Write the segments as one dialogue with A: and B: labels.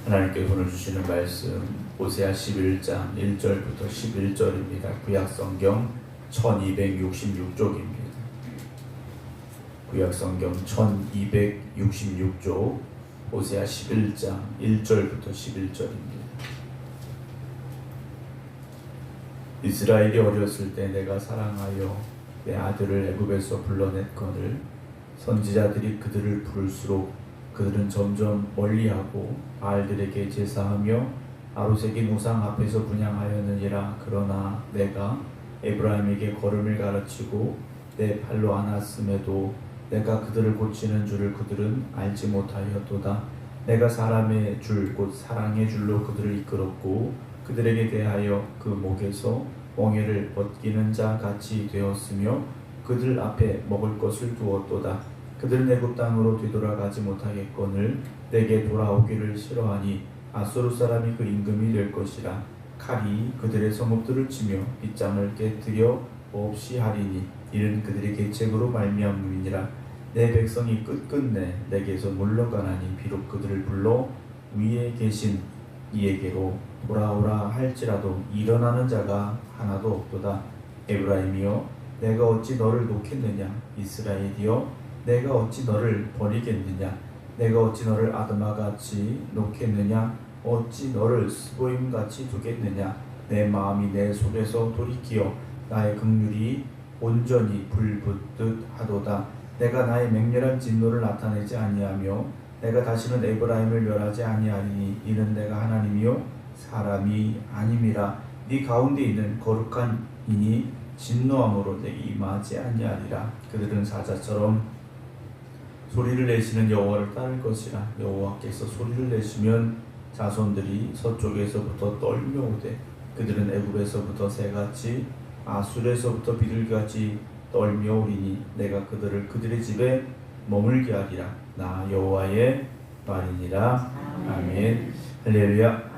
A: 하나님께서 오늘 주시는 말씀 호세아 11장 1절부터 11절입니다. 구약성경 1266쪽입니다. 구약성경 1266쪽 호세아 11장 1절부터 11절입니다. 이스라엘이 어렸을 때 내가 사랑하여 내 아들을 애굽에서 불러냈거늘 선지자들이 그들을 부를수록 그들은 점점 멀리하고 바알들에게 제사하며 아로새긴 우상 앞에서 분향하였느니라. 그러나 내가 에브라임에게 걸음을 가르치고 내 팔로 안았음에도 내가 그들을 고치는 줄을 그들은 알지 못하였도다. 내가 사람의 줄 곧 사랑의 줄로 그들을 이끌었고 그들에게 대하여 그 목에서 멍에를 벗기는 자 같이 되었으며 그들 앞에 먹을 것을 두었도다. 그들은 애굽 땅으로 되돌아가지 못하겠거늘 내게 돌아오기를 싫어하니 아수르 사람이 그 임금이 될 것이라. 칼이 그들의 성읍들을 치며 빗장을 깨뜨려 없이 하리니 이는 그들의 계책으로 말미암음이니라. 내 백성이 끝끝내 내게서 물러가나니 비록 그들을 불러 위에 계신 이에게로 돌아오라 할지라도 일어나는 자가 하나도 없도다. 에브라임이여 내가 어찌 너를 놓겠느냐. 이스라엘이여 내가 어찌 너를 버리겠느냐. 내가 어찌 너를 아드마같이 놓겠느냐. 어찌 너를 스보임같이 두겠느냐. 내 마음이 내 속에서 돌이키어 나의 긍휼이 온전히 불붙듯 하도다. 내가 나의 맹렬한 진노를 나타내지 아니하며 내가 다시는 에브라임을 멸하지 아니하리니 이는 내가 하나님이요 사람이 아님이라. 네 가운데 있는 거룩한 이니 진노함으로 내게 임하지 아니하리라. 그들은 사자처럼 소리를 내시는 여호와를 따를 것이라. 여호와께서 소리를 내시면 자손들이 서쪽에서부터 떨며오되 그들은 애굽에서부터 새같이 아술에서부터 비둘기같이 떨며오리니 내가 그들을 그들의 집에 머물게 하리라. 나 여호와의 말이니라. 아멘. 할렐루야.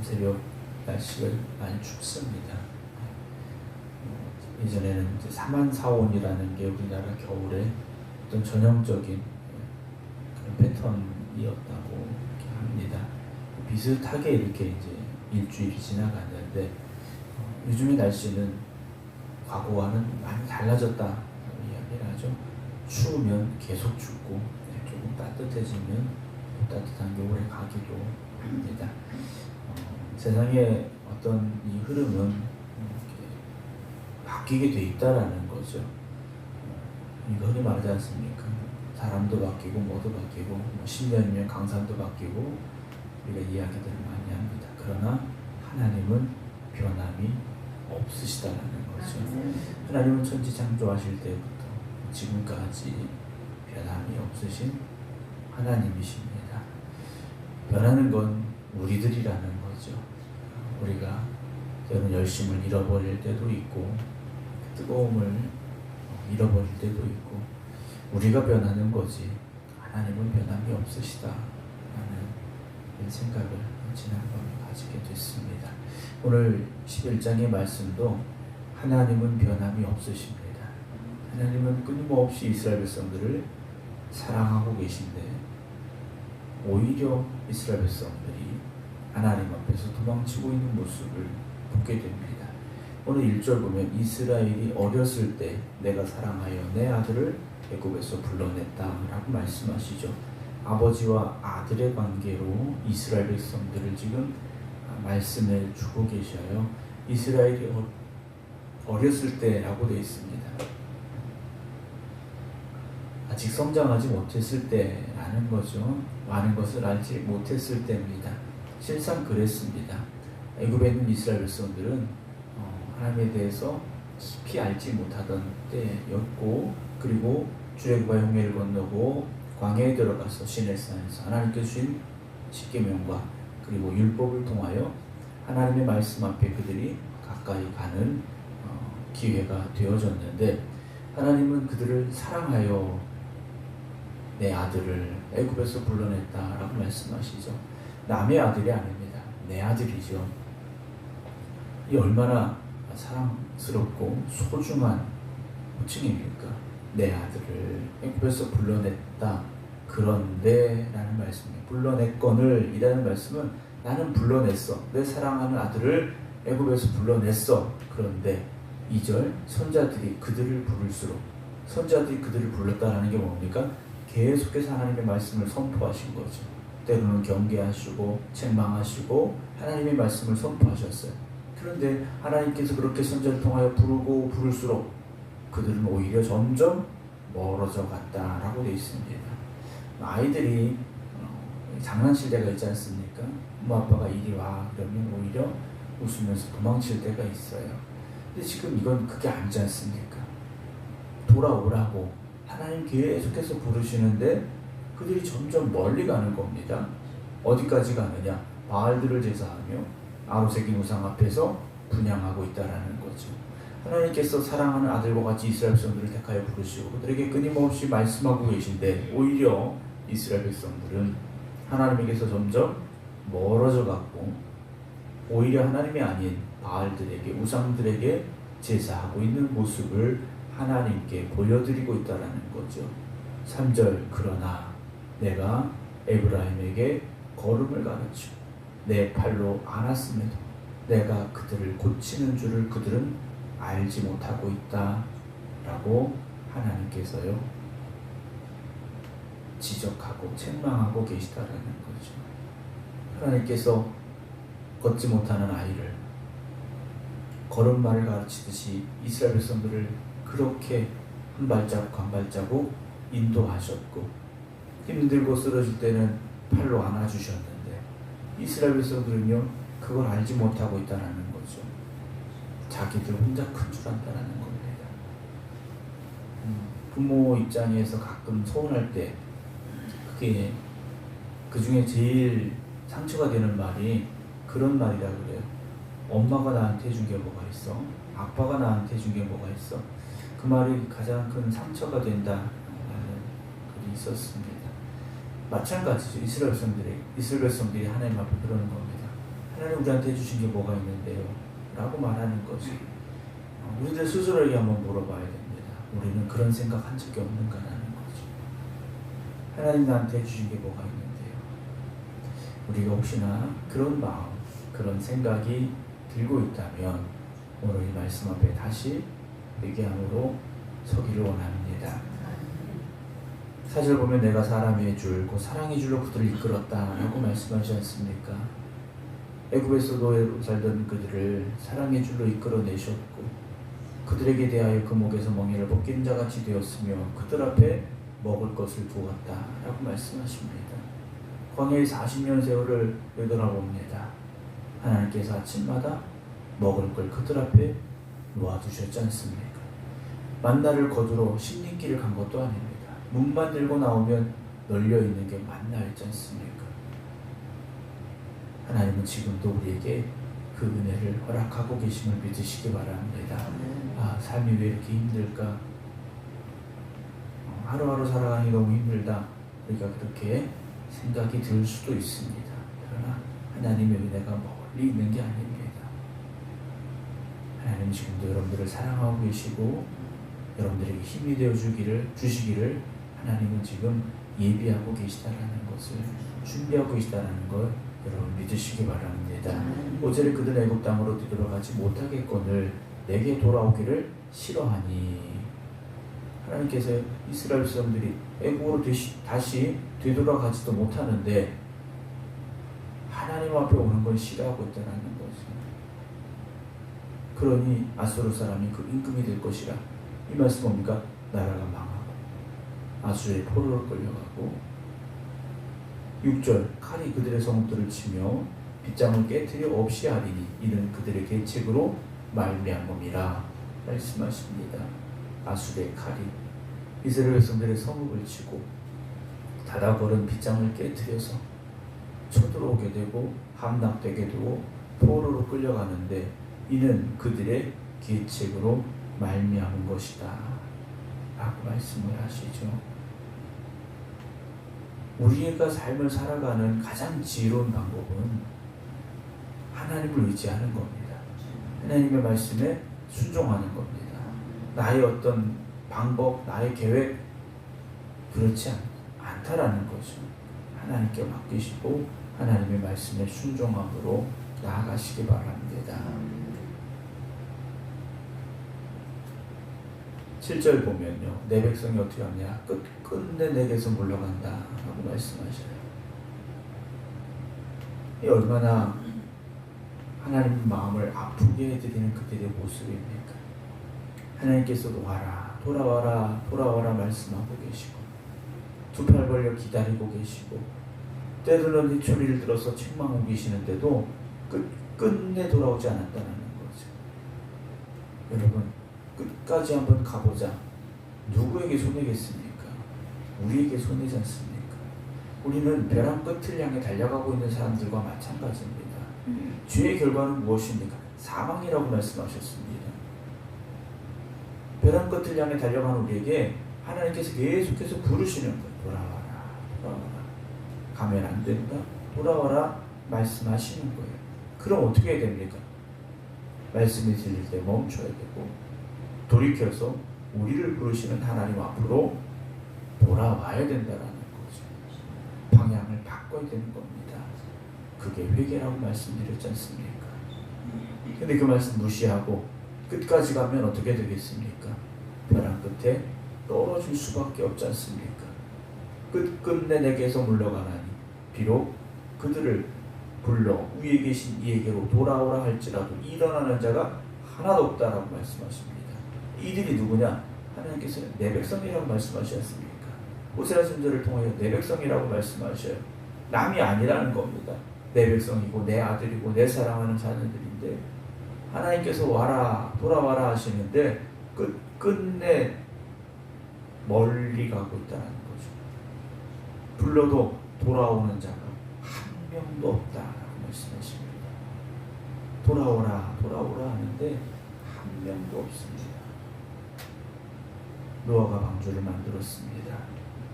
A: 새벽 날씨가 많이 춥습니다. 예전에는 사만사온이라는 게 우리나라 겨울에 어떤 전형적인 그런 패턴이었다고 합니다. 비슷하게 이렇게 이제 일주일이 지나갔는데 요즘의 날씨는 과거와는 많이 달라졌다고 이야기를 하죠. 추우면 계속 춥고 조금 따뜻해지면 따뜻한 게 오래 가기도 합니다. 세상의 어떤 이 흐름은 바뀌게 돼 있다라는 거죠. 이거 흔히 말하지 않습니까? 사람도 바뀌고 뭐도 바뀌고 10년이면 강산도 바뀌고 우리가 이야기들을 많이 합니다. 그러나 하나님은 변함이 없으시다라는 거죠. 하나님은 천지 창조하실 때부터 지금까지 변함이 없으신 하나님이십니다. 변하는 건 우리들이라는 거죠. 우리가 때로는 열심을 잃어버릴 때도 있고 뜨거움을 잃어버릴 때도 있고 우리가 변하는 거지 하나님은 변함이 없으시다라는 생각을 지난번에 가지게 됐습니다. 오늘 11장의 말씀도 하나님은 변함이 없으십니다. 하나님은 끊임없이 이스라엘 백성들을 사랑하고 계신데 오히려 이스라엘 백성들이 하나님 앞에서 도망치고 있는 모습을 보게 됩니다. 오늘 1절 보면 이스라엘이 어렸을 때 내가 사랑하여 내 아들을 애굽에서 불러냈다 라고 말씀하시죠. 아버지와 아들의 관계로 이스라엘 백성들을 지금 말씀을 주고 계셔요. 이스라엘이 어렸을 때라고 되어 있습니다. 아직 성장하지 못했을 때라는 거죠. 많은 것을 알지 못했을 때입니다. 실상 그랬습니다. 애굽에 있는 이스라엘 백성들은 하나님에 대해서 깊이 알지 못하던 때였고 그리고 출애굽과 홍해를 건너고 광야에 들어가서 시내산에서 하나님께서 주신 십계명과 그리고 율법을 통하여 하나님의 말씀 앞에 그들이 가까이 가는 기회가 되어졌는데 하나님은 그들을 사랑하여 내 아들을 애굽에서 불러냈다라고 말씀하시죠. 남의 아들이 아닙니다. 내 아들이죠. 이 얼마나 사랑스럽고 소중한 호칭입니까? 내 아들을 애굽에서 불러냈다. 그런데 라는 말씀이에요. 불러냈거늘 이라는 말씀은 나는 불러냈어. 내 사랑하는 아들을 애굽에서 불러냈어. 그런데 2절 선자들이 그들을 부를수록, 선자들이 그들을 불렀다라는 게 뭡니까? 계속해서 하나님의 말씀을 선포하신 거죠. 때로는 경계하시고 책망하시고 하나님의 말씀을 선포하셨어요. 그런데 하나님께서 그렇게 선자를 통하여 부르고 부를수록 그들은 오히려 점점 멀어져 갔다라고 되어 있습니다. 아이들이 장난칠 때가 있지 않습니까? 엄마 아빠가 이리 와 그러면 오히려 웃으면서 도망칠 때가 있어요. 근데 지금 이건 그게 아니지 않습니까? 돌아오라고 하나님 계속해서 부르시는데 그들이 점점 멀리 가는 겁니다. 어디까지 가느냐? 바알들을 제사하며 아로새긴 우상 앞에서 분향하고 있다라는 거죠. 하나님께서 사랑하는 아들과 같이 이스라엘 백성들을 택하여 부르시고 그들에게 끊임없이 말씀하고 계신데 오히려 이스라엘 백성들은 하나님에게서 점점 멀어져 갔고 오히려 하나님이 아닌 바알들에게 우상들에게 제사하고 있는 모습을 하나님께 보여드리고 있다라는 거죠. 3절 그러나 내가 에브라임에게 걸음을 가르치고 내 팔로 안았음에도 내가 그들을 고치는 줄을 그들은 알지 못하고 있다 라고 하나님께서요 지적하고 책망하고 계시다라는 거죠. 하나님께서 걷지 못하는 아이를 걸음마를 가르치듯이 이스라엘 백성들을 그렇게 한 발자국 한 발자국 인도하셨고 힘들고 쓰러질 때는 팔로 안아주셨는데 이스라엘 백성들은요 그걸 알지 못하고 있다는 거죠. 자기들 혼자 큰 줄 안다라는 겁니다. 부모 입장에서 가끔 서운할 때 그게 그 중에 제일 상처가 되는 말이 그런 말이라 그래요. 엄마가 나한테 해준 게 뭐가 있어? 아빠가 나한테 해준 게 뭐가 있어? 그 말이 가장 큰 상처가 된다라는 글이 있었습니다. 마찬가지죠. 이스라엘 백성들이 하나님 앞에 그러는 겁니다. 하나님 우리한테 해주신 게 뭐가 있는데요? 라고 말하는 거지. 우리들 스스로에게 한번 물어봐야 됩니다. 우리는 그런 생각 한 적이 없는가라는 거죠. 하나님 나한테 해주신 게 뭐가 있는데요? 우리가 혹시나 그런 마음, 그런 생각이 들고 있다면 오늘 이 말씀 앞에 다시 회개함으로 서기를 원합니다. 4절 보면 내가 사람의 줄, 곧 사랑의 줄로 그들을 이끌었다라고 말씀하지 않습니까? 애굽에서 노예로 살던 그들을 사랑의 줄로 이끌어내셨고 그들에게 대하여 그 목에서 멍에를 벗긴 자같이 되었으며 그들 앞에 먹을 것을 두었다라고 말씀하십니다. 광야의 40년 세월을 되돌아봅니다. 하나님께서 아침마다 먹을 걸 그들 앞에 놓아두셨지 않습니까? 만나를 거두러 신림길을 간 것도 아닙니다. 문만 들고 나오면 널려있는 게 만나였지 않습니까? 하나님은 지금도 우리에게 그 은혜를 허락하고 계심을 믿으시기 바랍니다. 삶이 왜 이렇게 힘들까? 하루하루 살아가기 너무 힘들다. 우리가 그렇게 생각이 들 수도 있습니다. 그러나 하나님의 은혜가 멀리 있는 게 아닙니다. 하나님 지금도 여러분들을 사랑하고 계시고 여러분들에게 힘이 되어 주시기를 하나님은 지금 예비하고 계시다라는 것을 준비하고 계시다라는 걸 여러분 믿으시기 바랍니다. 5절에 그들 애굽 땅으로 되돌아가지 못하겠거늘 내게 돌아오기를 싫어하니 하나님께서 이스라엘 백성들이 애굽으로 다시 되돌아가지도 못하는데 하나님 앞에 오는 걸 싫어하고 있다는 거죠. 그러니 아수르 사람이 그 임금이 될 것이라. 이 말씀 뭡니까? 나라가 망하고 아수르의 포로로 끌려가고 6절 칼이 그들의 성읍들을 치며 빗장을 깨트려 없이 하리니 이는 그들의 계책으로 말미암음이라 말씀하십니다. 아수르의 칼이 이스라엘 백성들의 성읍을 치고 닫아버린 빗장을 깨트려서 쳐들어오게 되고 함락되게 되고 포로로 끌려가는데 이는 그들의 계책으로 말미암은 것이다 라고 말씀을 하시죠. 우리가 삶을 살아가는 가장 지혜로운 방법은 하나님을 의지하는 겁니다. 하나님의 말씀에 순종하는 겁니다. 나의 어떤 방법, 나의 계획 그렇지 않다라는 않다라는 거죠. 하나님께 맡기시고 하나님의 말씀에 순종함으로 나아가시기 바랍니다. 7절 보면요, 내 백성이 어떻게 하냐, 끝내 내게서 물러간다 라고 말씀하셔요. 이 얼마나 하나님 마음을 아프게 해드리는 그들의 모습입니까? 하나님께서도 와라, 돌아와라, 돌아와라 말씀하고 계시고, 두 팔 벌려 기다리고 계시고, 때로는 이 소리를 들어서 책망하고 계시는데도 끝내 돌아오지 않았다는 거죠. 여러분, 끝까지 한번 가보자. 누구에게 손해겠습니까? 우리에게 손해지 않습니까? 우리는 벼랑 끝을 향해 달려가고 있는 사람들과 마찬가지입니다. 죄의 결과는 무엇입니까? 사망이라고 말씀하셨습니다. 벼랑 끝을 향해 달려가는 우리에게 하나님께서 계속해서 부르시는 거예요. 돌아와라, 돌아와라. 가면 안 된다. 돌아와라 말씀하시는 거예요. 그럼 어떻게 해야 됩니까? 말씀이 들릴 때 멈춰야 되고, 돌이켜서 우리를 부르시는 하나님 앞으로 돌아와야 된다라는 거죠. 방향을 바꿔야 되는 겁니다. 그게 회개라고 말씀드렸지 않습니까? 근데 그 말씀 무시하고 끝까지 가면 어떻게 되겠습니까? 벼랑 끝에 떨어질 수밖에 없지 않습니까? 끝내 내게서 물러가나니 비록 그들을 불러 위에 계신 이에게로 돌아오라 할지라도 일어나는 자가 하나도 없다라고 말씀하십니다. 이들이 누구냐? 하나님께서 내 백성이라고 말씀하셨습니까? 호세아 선지자를 통하여 내 백성이라고 말씀하셔요. 남이 아니라는 겁니다. 내 백성이고 내 아들이고 내 사랑하는 자녀들인데, 하나님께서 와라, 돌아와라 하시는데 끝내 멀리 가고 있다는 거죠. 불러도 돌아오는 자가 한 명도 없다라고 말씀하십니다. 돌아오라, 돌아오라 하는데 한 명도 없습니다. 노아가 방주를 만들었습니다.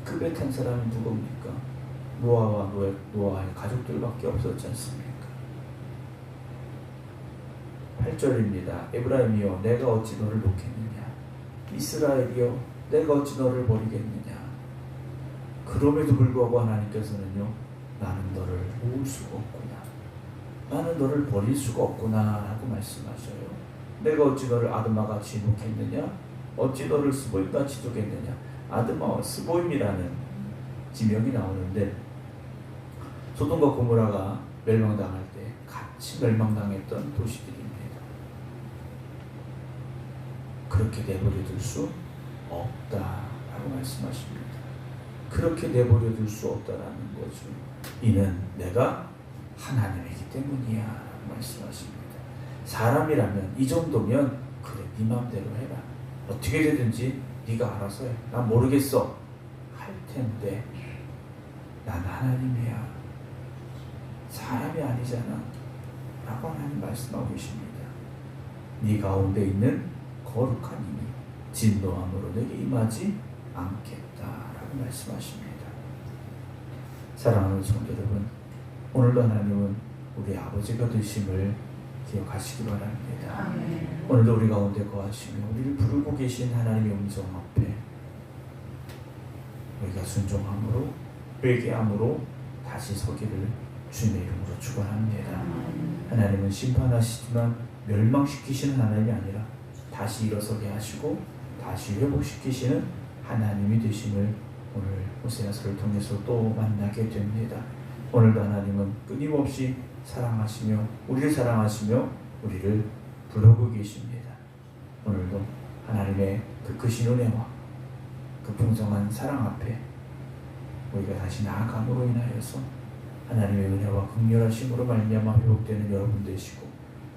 A: 그 배 탄 사람은 누굽니까? 노아와 노아의 가족들밖에 없었지 않습니까? 8절입니다. 에브라임이여 내가 어찌 너를 놓겠느냐, 이스라엘이여 내가 어찌 너를 버리겠느냐. 그럼에도 불구하고 하나님께서는요, 나는 너를 모을 수가 없구나, 나는 너를 버릴 수가 없구나 라고 말씀하셔요. 내가 어찌 너를 아드마같이 놓겠느냐, 어찌 너를 스보임같이 두겠느냐. 아드마와 스보임이라는 지명이 나오는데, 소돔과 고모라가 멸망당할 때 같이 멸망당했던 도시들입니다. 그렇게 내버려 둘 수 없다라고 말씀하십니다. 그렇게 내버려 둘 수 없다라는 거죠. 이는 내가 하나님이기 때문이야 라고 말씀하십니다. 사람이라면 이 정도면 그래 네 마음대로 해라, 어떻게 되든지 네가 알아서 해, 난 모르겠어 할 텐데, 난 하나님이야, 사람이 아니잖아 라고 하나님 말씀하고 계십니다. 네 가운데 있는 거룩한 힘이 진노함으로 내게 임하지 않겠다라고 말씀하십니다. 사랑하는 성도 여러분, 오늘도 하나님은 우리 아버지가 되심을 기억하시기 바랍니다. 아멘. 오늘도 우리 가운데 거하시며 우리를 부르고 계신 하나님의 음성 앞에 우리가 순종함으로, 회개함으로 다시 서기를 주님의 이름으로 축원합니다. 하나님은 심판하시지만 멸망시키시는 하나님이 아니라 다시 일어서게 하시고 다시 회복시키시는 하나님이 되심을 오늘 호세아서를 통해서 또 만나게 됩니다. 오늘도 하나님은 끊임없이 사랑하시며 우리를 사랑하시며 우리를 부르고 계십니다. 오늘도 하나님의 그 크신 은혜와 그 풍성한 사랑 앞에 우리가 다시 나아감으로 인하여서 하나님의 은혜와 긍휼하심으로 말미암아 회복되는 여러분 되시고,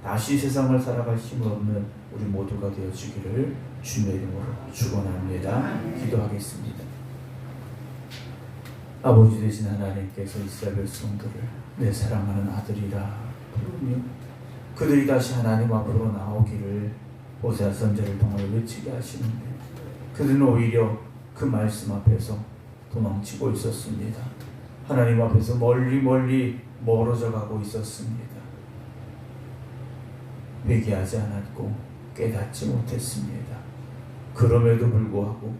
A: 다시 세상을 살아갈 힘을 얻는 우리 모두가 되어지기를 주님의 이름으로 축원합니다. 기도하겠습니다. 아버지 되신 하나님께서 이스라엘 백성들을 내 사랑하는 아들이라 부르며 그들이 다시 하나님 앞으로 나오기를 호세아 선지자를 통하여 외치게 하시는데, 그들은 오히려 그 말씀 앞에서 도망치고 있었습니다. 하나님 앞에서 멀리 멀어져 가고 있었습니다. 회개하지 않았고 깨닫지 못했습니다. 그럼에도 불구하고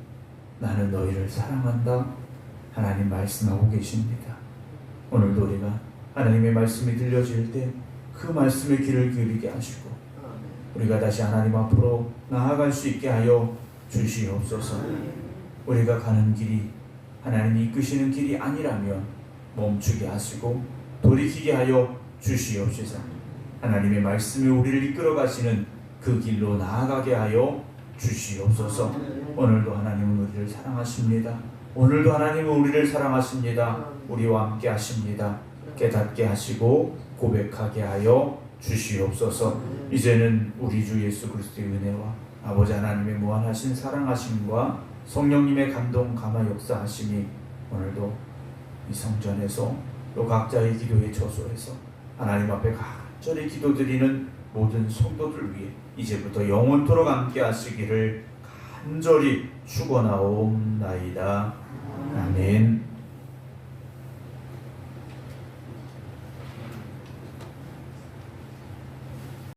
A: 나는 너희를 사랑한다, 하나님 말씀하고 계십니다. 오늘도 우리가 하나님의 말씀이 들려질 때 그 말씀에 귀를 기울이게 하시고 우리가 다시 하나님 앞으로 나아갈 수 있게 하여 주시옵소서. 우리가 가는 길이 하나님이 이끄시는 길이 아니라면 멈추게 하시고 돌이키게 하여 주시옵소서. 하나님의 말씀이 우리를 이끌어 가시는 그 길로 나아가게 하여 주시옵소서. 오늘도 하나님은 우리를 사랑하십니다. 오늘도 하나님은 우리를 사랑하십니다. 우리와 함께 하십니다. 깨닫게 하시고 고백하게 하여 주시옵소서. 이제는 우리 주 예수 그리스도의 은혜와 아버지 하나님의 무한하신 사랑하심과 성령님의 감동 감화 역사하심이 오늘도 이 성전에서 또 각자의 기도의 처소에서 하나님 앞에 간절히 기도드리는 모든 성도들 위해 이제부터 영원토록 함께 하시기를 간절히 축원하옵나이다. 아멘.